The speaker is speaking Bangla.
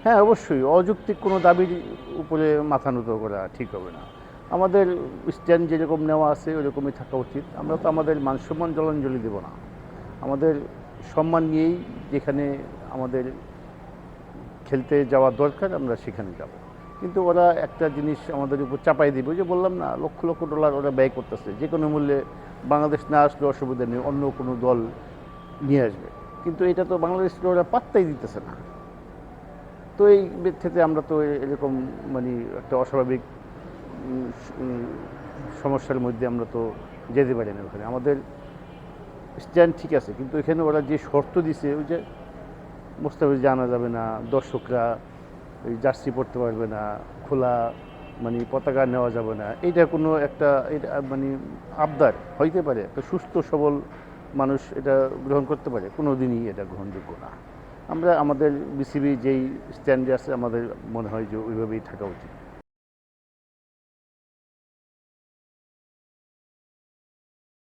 হ্যাঁ, অবশ্যই অযৌক্তিক কোনো দাবির উপরে মাথা নত করা ঠিক হবে না। আমাদের স্ট্যান্ড যেরকম নেওয়া আছে ওরকমই থাকা উচিত। আমরা তো আমাদের মান সম্মান জলাঞ্জলি দেব না। আমাদের সম্মান নিয়েই যেখানে আমাদের খেলতে যাওয়া দরকার আমরা সেখানে যাব। কিন্তু ওরা একটা জিনিস আমাদের উপর চাপাই দিবে, ওই যে বললাম না, লক্ষ লক্ষ ডলার ওরা ব্যয় করতেছে, যে কোনো মূল্যে বাংলাদেশ না আসলে অসুবিধা নেই, অন্য কোনো দল নিয়ে আসবে। কিন্তু এটা তো বাংলাদেশকে ওরা পাত্তাই দিতেছে না। তো এই থেকে আমরা তো এরকম মানে একটা অস্বাভাবিক উম, উম, সমস্যার মধ্যে আমরা তো যেতে পারি না। ওখানে আমাদের স্ট্যান্ড ঠিক আছে, কিন্তু এখানে ওরা যে শর্ত দিছে, ওই যে মোস্তাফিজ জানা যাবে না, দর্শকরা ওই জার্সি পরতে পারবে না, খোলা মানে পতাকা নেওয়া যাবে না, এইটা কোনো একটা এটা মানে আবদার হইতে পারে? একটা সুস্থ সবল মানুষ এটা গ্রহণ করতে পারে? কোনো দিনই এটা গ্রহণযোগ্য না। আমরা আমাদের বিসিবি যেই স্ট্যান্ডে আছে আমাদের মনে হয় যে ওইভাবেই থাকা উচিত।